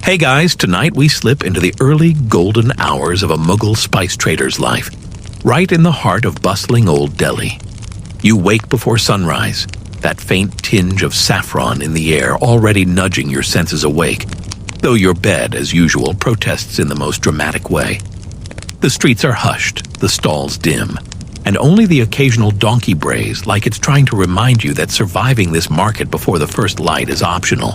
Hey guys, tonight we slip into the early golden hours of a Mughal spice trader's life, right in the heart of bustling old Delhi. You wake before sunrise, that faint tinge of saffron in the air already nudging your senses awake, though your bed, as usual, protests in the most dramatic way. The streets are hushed, the stalls dim, and only the occasional donkey brays like it's trying to remind you that surviving this market before the first light is optional.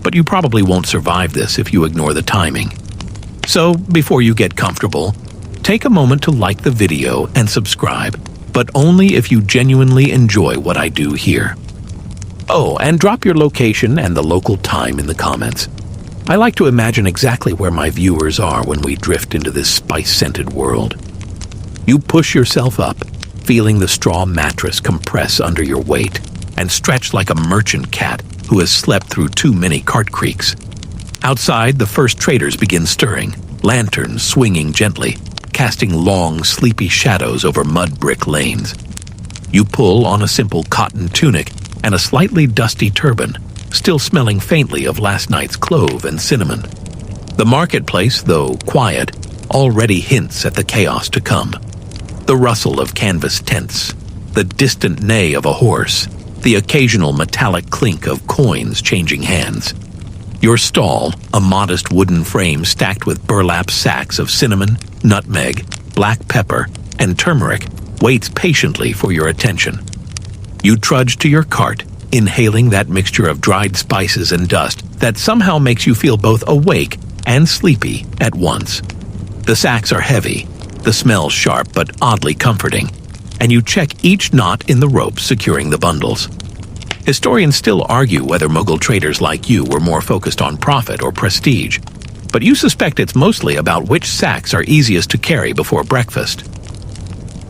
But you probably won't survive this if you ignore the timing. So, before you get comfortable, take a moment to like the video and subscribe, but only if you genuinely enjoy what I do here. Oh, and drop your location and the local time in the comments. I like to imagine exactly where my viewers are when we drift into this spice-scented world. You push yourself up, feeling the straw mattress compress under your weight, and stretch like a merchant cat who has slept through too many cart creaks. Outside, the first traders begin stirring, lanterns swinging gently, casting long, sleepy shadows over mud brick lanes. You pull on a simple cotton tunic and a slightly dusty turban, still smelling faintly of last night's clove and cinnamon. The marketplace, though quiet, already hints at the chaos to come. The rustle of canvas tents, the distant neigh of a horse, the occasional metallic clink of coins changing hands. Your stall, a modest wooden frame stacked with burlap sacks of cinnamon, nutmeg, black pepper, and turmeric, waits patiently for your attention. You trudge to your cart, inhaling that mixture of dried spices and dust that somehow makes you feel both awake and sleepy at once. The sacks are heavy, the smell sharp but oddly comforting, and you check each knot in the rope securing the bundles. Historians still argue whether Mughal traders like you were more focused on profit or prestige, but you suspect it's mostly about which sacks are easiest to carry before breakfast.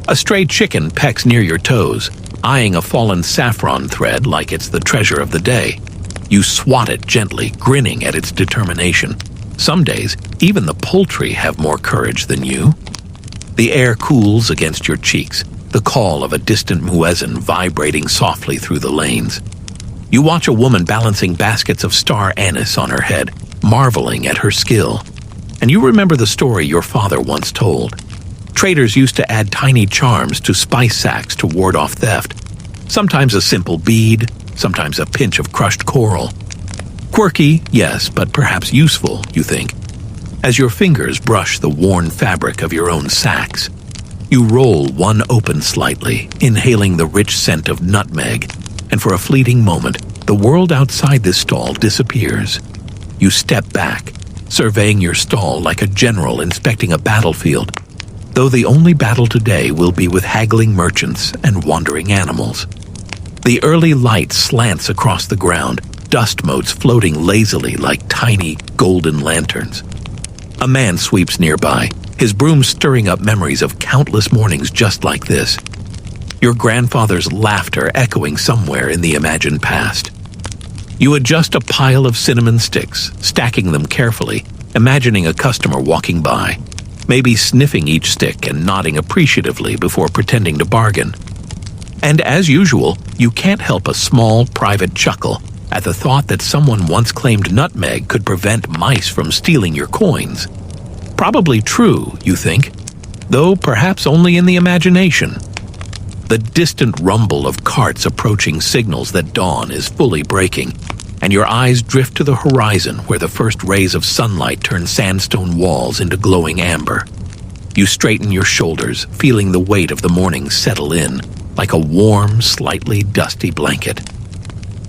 A stray chicken pecks near your toes, eyeing a fallen saffron thread like it's the treasure of the day. You swat it gently, grinning at its determination. Some days, even the poultry have more courage than you. The air cools against your cheeks, the call of a distant muezzin vibrating softly through the lanes. You watch a woman balancing baskets of star anise on her head, marveling at her skill. And you remember the story your father once told. Traders used to add tiny charms to spice sacks to ward off theft. Sometimes a simple bead, sometimes a pinch of crushed coral. Quirky, yes, but perhaps useful, you think, as your fingers brush the worn fabric of your own sacks. You roll one open slightly, inhaling the rich scent of nutmeg, and for a fleeting moment, the world outside this stall disappears. You step back, surveying your stall like a general inspecting a battlefield, though the only battle today will be with haggling merchants and wandering animals. The early light slants across the ground, dust motes floating lazily like tiny golden lanterns. A man sweeps nearby, his broom stirring up memories of countless mornings just like this. Your grandfather's laughter echoing somewhere in the imagined past. You adjust a pile of cinnamon sticks, stacking them carefully, imagining a customer walking by, maybe sniffing each stick and nodding appreciatively before pretending to bargain. And as usual, you can't help a small, private chuckle at the thought that someone once claimed nutmeg could prevent mice from stealing your coins. Probably true, you think, though perhaps only in the imagination. The distant rumble of carts approaching signals that dawn is fully breaking, and your eyes drift to the horizon where the first rays of sunlight turn sandstone walls into glowing amber. You straighten your shoulders, feeling the weight of the morning settle in, like a warm, slightly dusty blanket.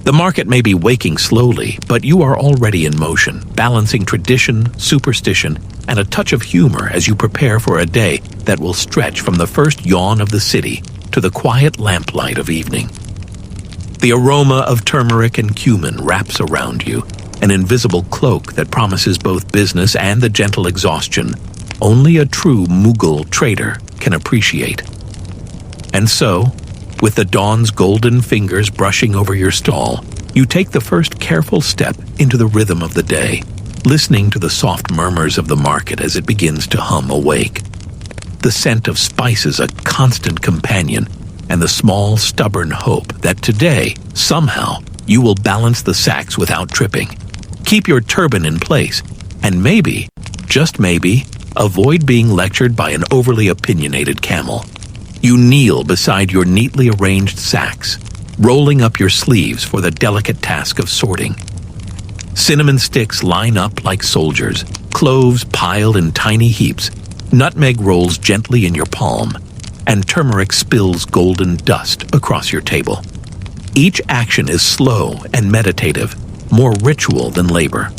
The market may be waking slowly, but you are already in motion, balancing tradition, superstition, and a touch of humor as you prepare for a day that will stretch from the first yawn of the city to the quiet lamplight of evening. The aroma of turmeric and cumin wraps around you, an invisible cloak that promises both business and the gentle exhaustion only a true Mughal trader can appreciate. And so, with the dawn's golden fingers brushing over your stall, you take the first careful step into the rhythm of the day, listening to the soft murmurs of the market as it begins to hum awake. The scent of spices a constant companion, and the small, stubborn hope that today, somehow, you will balance the sacks without tripping. Keep your turban in place, and maybe, just maybe, avoid being lectured by an overly opinionated camel. You kneel beside your neatly arranged sacks, rolling up your sleeves for the delicate task of sorting. Cinnamon sticks line up like soldiers, cloves piled in tiny heaps, nutmeg rolls gently in your palm, and turmeric spills golden dust across your table. Each action is slow and meditative, more ritual than labor.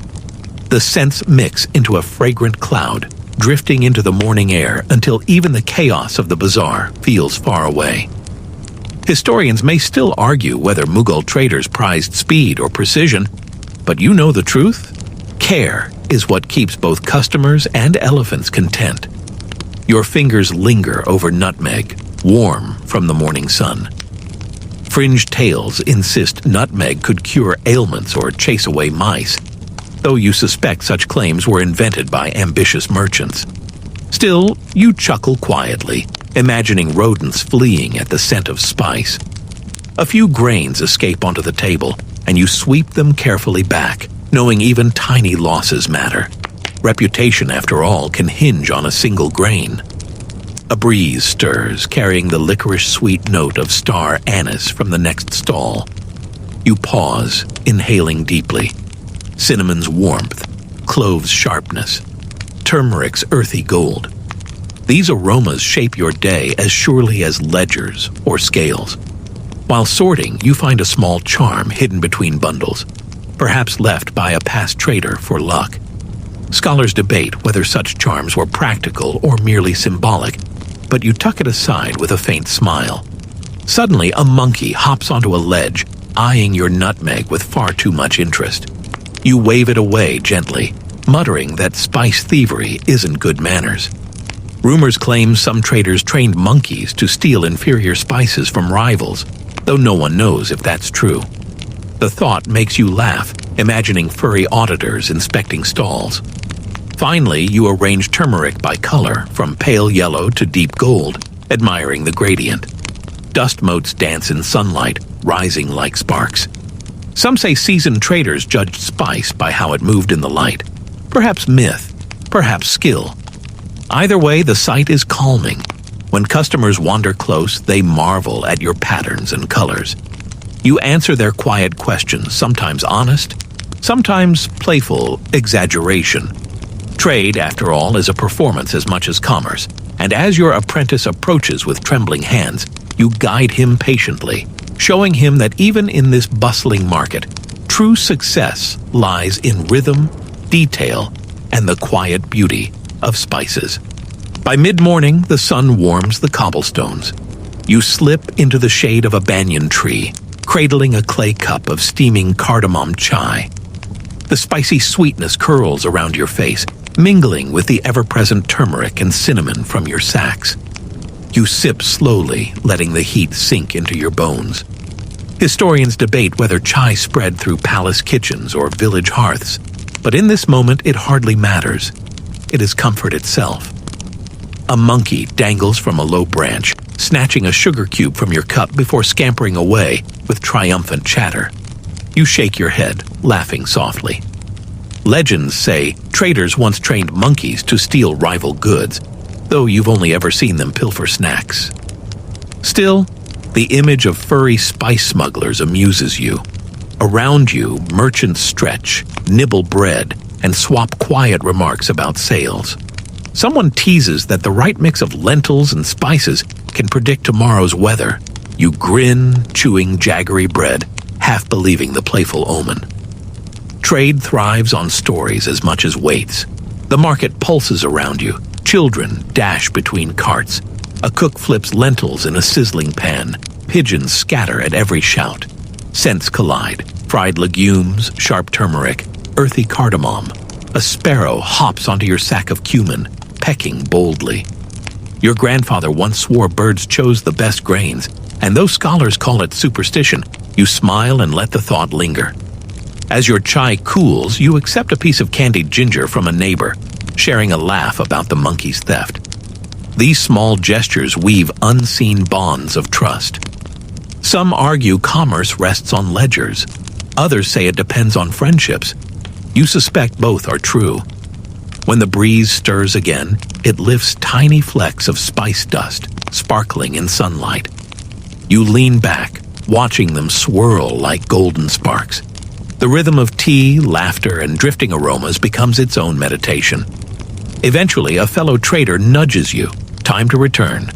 The scents mix into a fragrant cloud, drifting into the morning air until even the chaos of the bazaar feels far away. Historians may still argue whether Mughal traders prized speed or precision, but you know the truth? Care is what keeps both customers and elephants content. Your fingers linger over nutmeg, warm from the morning sun. Fringed tales insist nutmeg could cure ailments or chase away mice, though you suspect such claims were invented by ambitious merchants. Still, you chuckle quietly, imagining rodents fleeing at the scent of spice. A few grains escape onto the table, and you sweep them carefully back, knowing even tiny losses matter. Reputation, after all, can hinge on a single grain. A breeze stirs, carrying the licorice-sweet note of star anise from the next stall. You pause, inhaling deeply. Cinnamon's warmth, cloves' sharpness, turmeric's earthy gold. These aromas shape your day as surely as ledgers or scales. While sorting, you find a small charm hidden between bundles, perhaps left by a past trader for luck. Scholars debate whether such charms were practical or merely symbolic, but you tuck it aside with a faint smile. Suddenly, a monkey hops onto a ledge, eyeing your nutmeg with far too much interest. You wave it away gently, muttering that spice thievery isn't good manners. Rumors claim some traders trained monkeys to steal inferior spices from rivals, though no one knows if that's true. The thought makes you laugh, imagining furry auditors inspecting stalls. Finally, you arrange turmeric by color, from pale yellow to deep gold, admiring the gradient. Dust motes dance in sunlight, rising like sparks. Some say seasoned traders judged spice by how it moved in the light. Perhaps myth, perhaps skill. Either way, the sight is calming. When customers wander close, they marvel at your patterns and colors. You answer their quiet questions, sometimes honest, sometimes playful exaggeration. Trade, after all, is a performance as much as commerce, and as your apprentice approaches with trembling hands, you guide him patiently, showing him that even in this bustling market, true success lies in rhythm, detail, and the quiet beauty of spices. By mid-morning, the sun warms the cobblestones. You slip into the shade of a banyan tree, cradling a clay cup of steaming cardamom chai. The spicy sweetness curls around your face, mingling with the ever-present turmeric and cinnamon from your sacks. You sip slowly, letting the heat sink into your bones. Historians debate whether chai spread through palace kitchens or village hearths, but in this moment it hardly matters. It is comfort itself. A monkey dangles from a low branch, snatching a sugar cube from your cup before scampering away with triumphant chatter. You shake your head, laughing softly. Legends say traders once trained monkeys to steal rival goods, though you've only ever seen them pilfer snacks. Still, the image of furry spice smugglers amuses you. Around you, merchants stretch, nibble bread, and swap quiet remarks about sales. Someone teases that the right mix of lentils and spices can predict tomorrow's weather. You grin, chewing jaggery bread, half believing the playful omen. Trade thrives on stories as much as weights. The market pulses around you. Children dash between carts. A cook flips lentils in a sizzling pan. Pigeons scatter at every shout. Scents collide. Fried legumes, sharp turmeric, earthy cardamom. A sparrow hops onto your sack of cumin, pecking boldly. Your grandfather once swore birds chose the best grains, and though scholars call it superstition, you smile and let the thought linger. As your chai cools, you accept a piece of candied ginger from a neighbor, sharing a laugh about the monkey's theft. These small gestures weave unseen bonds of trust. Some argue commerce rests on ledgers. Others say it depends on friendships. You suspect both are true. When the breeze stirs again, it lifts tiny flecks of spice dust, sparkling in sunlight. You lean back, watching them swirl like golden sparks. The rhythm of tea, laughter, and drifting aromas becomes its own meditation. Eventually, a fellow trader nudges you. Time to return.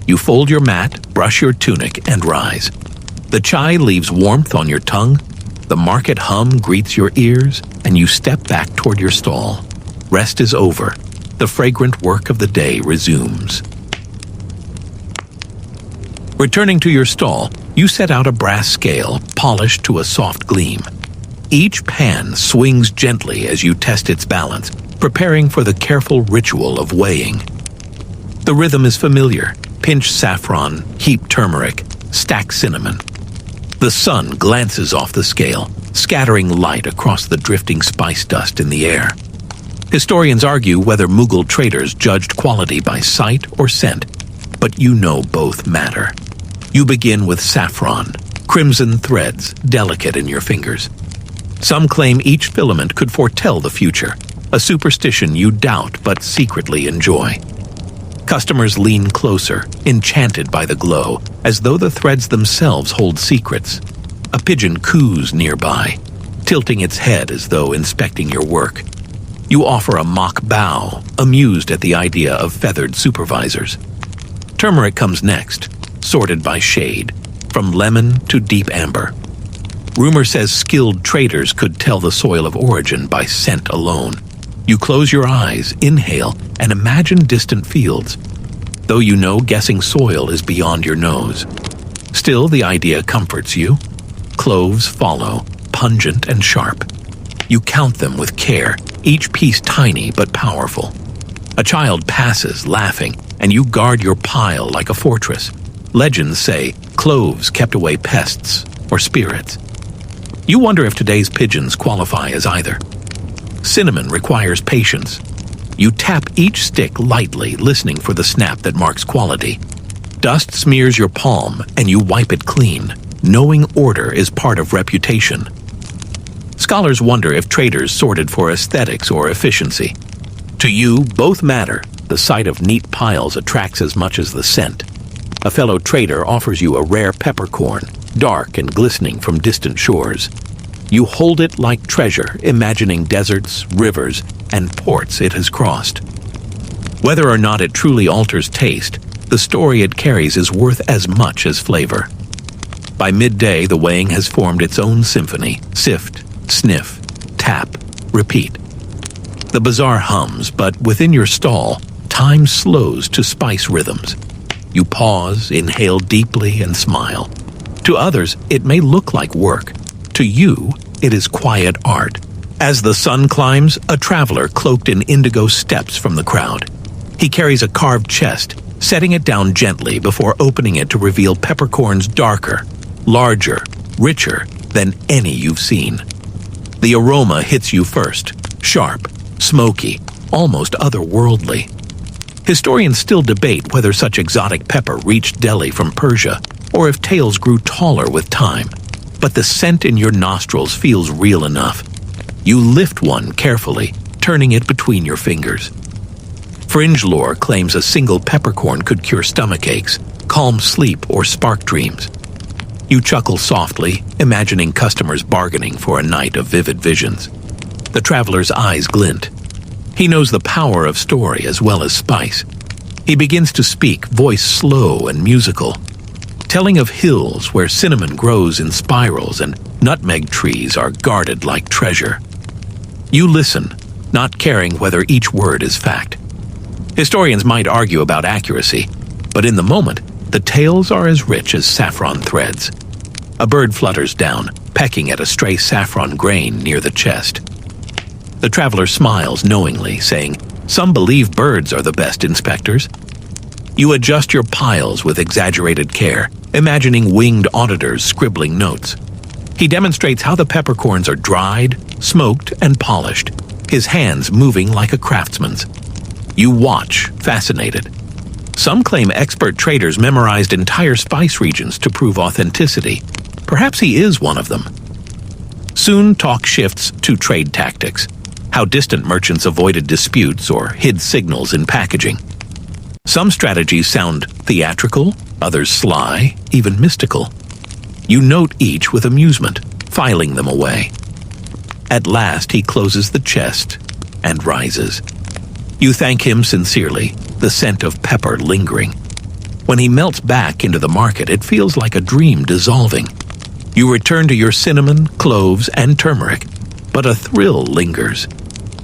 You fold your mat, brush your tunic, and rise. The chai leaves warmth on your tongue, the market hum greets your ears, and you step back toward your stall. Rest is over. The fragrant work of the day resumes. Returning to your stall, you set out a brass scale, polished to a soft gleam. Each pan swings gently as you test its balance, preparing for the careful ritual of weighing. The rhythm is familiar. Pinch saffron, heap turmeric, stack cinnamon. The sun glances off the scale, scattering light across the drifting spice dust in the air. Historians argue whether Mughal traders judged quality by sight or scent, but you know both matter. You begin with saffron, crimson threads delicate in your fingers. Some claim each filament could foretell the future, a superstition you doubt but secretly enjoy. Customers lean closer, enchanted by the glow, as though the threads themselves hold secrets. A pigeon coos nearby, tilting its head as though inspecting your work. You offer a mock bow, amused at the idea of feathered supervisors. Turmeric comes next, sorted by shade, from lemon to deep amber. Rumor says skilled traders could tell the soil of origin by scent alone. You close your eyes, inhale, and imagine distant fields, though you know guessing soil is beyond your nose. Still, the idea comforts you. Cloves follow, pungent and sharp. You count them with care, each piece tiny but powerful. A child passes, laughing, and you guard your pile like a fortress. Legends say cloves kept away pests or spirits. You wonder if today's pigeons qualify as either. Cinnamon requires patience. You tap each stick lightly, listening for the snap that marks quality. Dust smears your palm, and you wipe it clean, knowing order is part of reputation. Scholars wonder if traders sorted for aesthetics or efficiency. To you, both matter. The sight of neat piles attracts as much as the scent. A fellow trader offers you a rare peppercorn, dark and glistening from distant shores. You hold it like treasure, imagining deserts, rivers, and ports it has crossed. Whether or not it truly alters taste, the story it carries is worth as much as flavor. By midday, the weighing has formed its own symphony. Sift, sniff, tap, repeat. The bazar hums, but within your stall, time slows to spice rhythms. You pause, inhale deeply, and smile. To others, it may look like work. To you, it is quiet art. As the sun climbs, a traveler cloaked in indigo steps from the crowd. He carries a carved chest, setting it down gently before opening it to reveal peppercorns darker, larger, richer than any you've seen. The aroma hits you first, sharp, smoky, almost otherworldly. Historians still debate whether such exotic pepper reached Delhi from Persia, or if tales grew taller with time. But the scent in your nostrils feels real enough. You lift one carefully, turning it between your fingers. Fringe lore claims a single peppercorn could cure stomach aches, calm sleep, or spark dreams. You chuckle softly, imagining customers bargaining for a night of vivid visions. The traveler's eyes glint. He knows the power of story as well as spice. He begins to speak, voice slow and musical, telling of hills where cinnamon grows in spirals and nutmeg trees are guarded like treasure. You listen, not caring whether each word is fact. Historians might argue about accuracy, but in the moment, the tales are as rich as saffron threads. A bird flutters down, pecking at a stray saffron grain near the chest. The traveler smiles knowingly, saying, "Some believe birds are the best inspectors." You adjust your piles with exaggerated care, imagining winged auditors scribbling notes. He demonstrates how the peppercorns are dried, smoked, and polished, his hands moving like a craftsman's. You watch, fascinated. Some claim expert traders memorized entire spice regions to prove authenticity. Perhaps he is one of them. Soon talk shifts to trade tactics, how distant merchants avoided disputes or hid signals in packaging. Some strategies sound theatrical, others sly, even mystical. You note each with amusement, filing them away. At last he closes the chest and rises. You thank him sincerely, the scent of pepper lingering. When he melts back into the market, it feels like a dream dissolving. You return to your cinnamon, cloves, and turmeric, but a thrill lingers.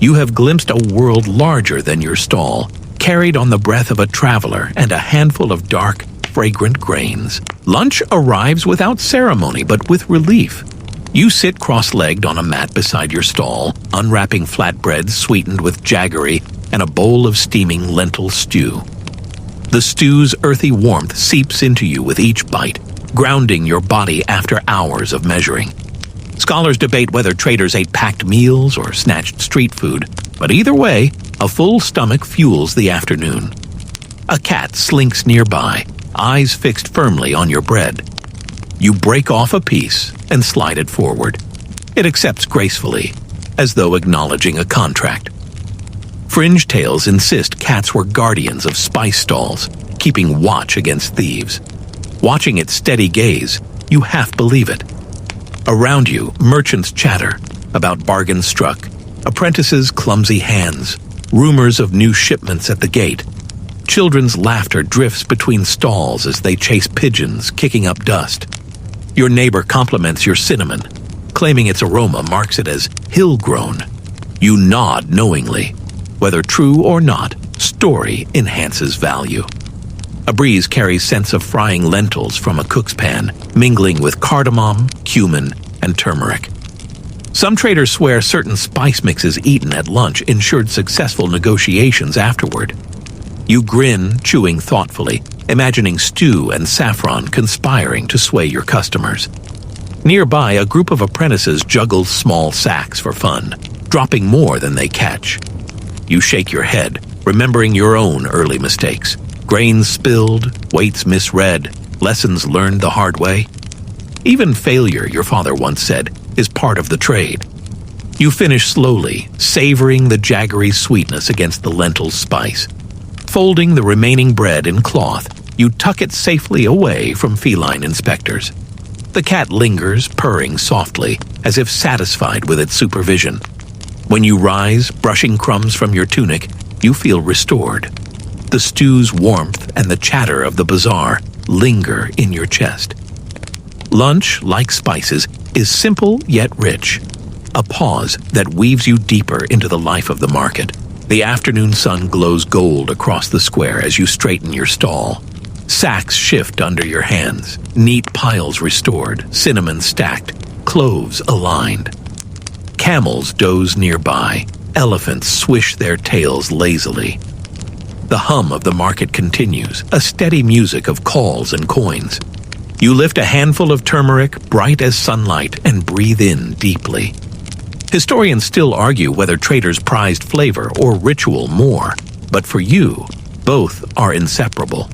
You have glimpsed a world larger than your stall, carried on the breath of a traveler and a handful of dark, fragrant grains. Lunch arrives without ceremony, but with relief. You sit cross-legged on a mat beside your stall, unwrapping flatbreads sweetened with jaggery and a bowl of steaming lentil stew. The stew's earthy warmth seeps into you with each bite, grounding your body after hours of measuring. Scholars debate whether traders ate packed meals or snatched street food, but either way, a full stomach fuels the afternoon. A cat slinks nearby, eyes fixed firmly on your bread. You break off a piece and slide it forward. It accepts gracefully, as though acknowledging a contract. Fringe tales insist cats were guardians of spice stalls, keeping watch against thieves. Watching its steady gaze, you half believe it. Around you, merchants chatter about bargains struck, apprentices' clumsy hands, rumors of new shipments at the gate. Children's laughter drifts between stalls as they chase pigeons, kicking up dust. Your neighbor compliments your cinnamon, claiming its aroma marks it as hill-grown. You nod knowingly. Whether true or not, story enhances value. A breeze carries scents of frying lentils from a cook's pan, mingling with cardamom, cumin, and turmeric. Some traders swear certain spice mixes eaten at lunch ensured successful negotiations afterward. You grin, chewing thoughtfully, imagining stew and saffron conspiring to sway your customers. Nearby, a group of apprentices juggles small sacks for fun, dropping more than they catch. You shake your head, remembering your own early mistakes. Grains spilled, weights misread, lessons learned the hard way. Even failure, your father once said, is part of the trade. You finish slowly, savoring the jaggery sweetness against the lentil spice. Folding the remaining bread in cloth, you tuck it safely away from feline inspectors. The cat lingers, purring softly, as if satisfied with its supervision. When you rise, brushing crumbs from your tunic, you feel restored. The stew's warmth and the chatter of the bazar linger in your chest. Lunch, like spices, is simple yet rich, a pause that weaves you deeper into the life of the market. The afternoon sun glows gold across the square as you straighten your stall. Sacks shift under your hands, neat piles restored, cinnamon stacked, cloves aligned. Camels doze nearby, elephants swish their tails lazily. The hum of the market continues, a steady music of calls and coins. You lift a handful of turmeric, bright as sunlight, and breathe in deeply. Historians still argue whether traders prized flavor or ritual more, but for you, both are inseparable.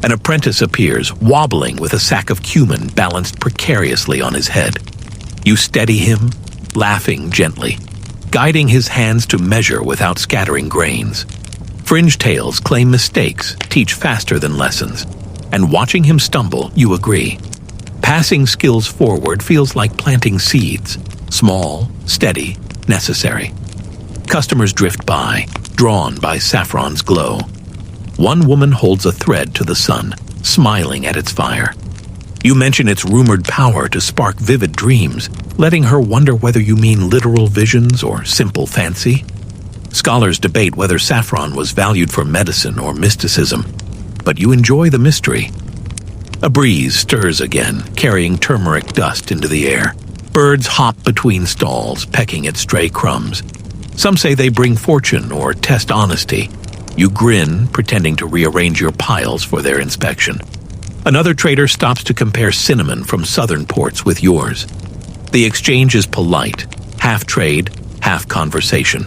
An apprentice appears, wobbling with a sack of cumin balanced precariously on his head. You steady him, laughing gently, guiding his hands to measure without scattering grains. Fringe tales claim mistakes teach faster than lessons, and watching him stumble, you agree. Passing skills forward feels like planting seeds, small, steady, necessary. Customers drift by, drawn by saffron's glow. One woman holds a thread to the sun, smiling at its fire. You mention its rumored power to spark vivid dreams, letting her wonder whether you mean literal visions or simple fancy. Scholars debate whether saffron was valued for medicine or mysticism, but you enjoy the mystery. A breeze stirs again, carrying turmeric dust into the air. Birds hop between stalls, pecking at stray crumbs. Some say they bring fortune or test honesty. You grin, pretending to rearrange your piles for their inspection. Another trader stops to compare cinnamon from southern ports with yours. The exchange is polite, half trade, half conversation.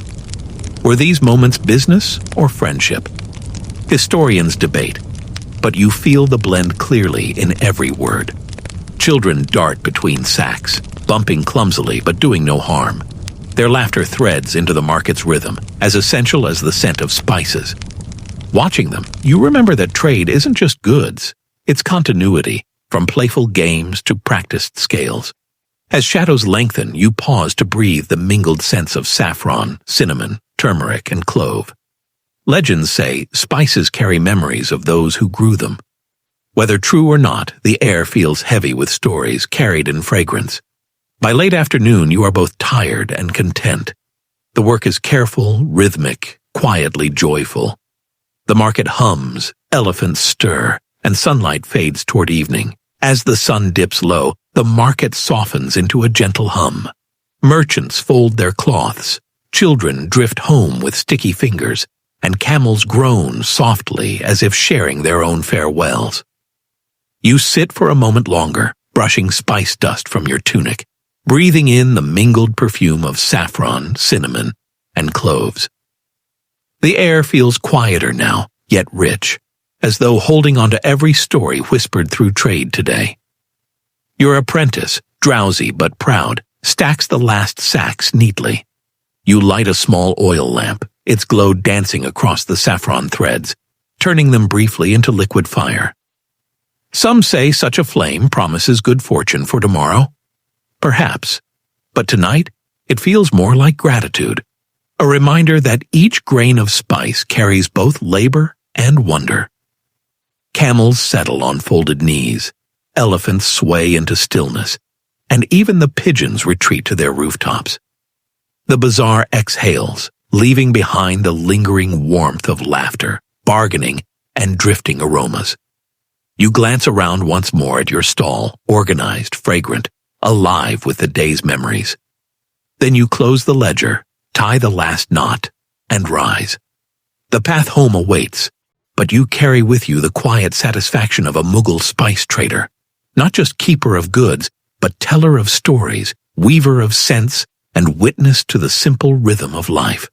Were these moments business or friendship? Historians debate, but you feel the blend clearly in every word. Children dart between sacks. bumping clumsily but doing no harm. Their laughter threads into the market's rhythm, as essential as the scent of spices. Watching them, you remember that trade isn't just goods, it's continuity, from playful games to practiced scales. As shadows lengthen, you pause to breathe the mingled scents of saffron, cinnamon, turmeric, and clove. Legends say spices carry memories of those who grew them. Whether true or not, the air feels heavy with stories carried in fragrance. By late afternoon, you are both tired and content. The work is careful, rhythmic, quietly joyful. The market hums, elephants stir, and sunlight fades toward evening. As the sun dips low, the market softens into a gentle hum. Merchants fold their cloths, children drift home with sticky fingers, and camels groan softly as if sharing their own farewells. You sit for a moment longer, brushing spice dust from your tunic, breathing in the mingled perfume of saffron, cinnamon, and cloves. The air feels quieter now, yet rich, as though holding onto every story whispered through trade today. Your apprentice, drowsy but proud, stacks the last sacks neatly. You light a small oil lamp, its glow dancing across the saffron threads, turning them briefly into liquid fire. Some say such a flame promises good fortune for tomorrow. Perhaps, but tonight it feels more like gratitude, a reminder that each grain of spice carries both labor and wonder. Camels settle on folded knees, elephants sway into stillness, and even the pigeons retreat to their rooftops. The bazaar exhales, leaving behind the lingering warmth of laughter, bargaining, and drifting aromas. You glance around once more at your stall, organized, fragrant, alive with the day's memories. Then you close the ledger, tie the last knot, and rise. The path home awaits, but you carry with you the quiet satisfaction of a Mughal spice trader, not just keeper of goods, but teller of stories, weaver of scents, and witness to the simple rhythm of life.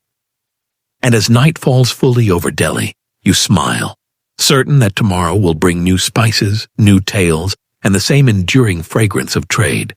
And as night falls fully over Delhi, you smile, certain that tomorrow will bring new spices, new tales, and the same enduring fragrance of trade.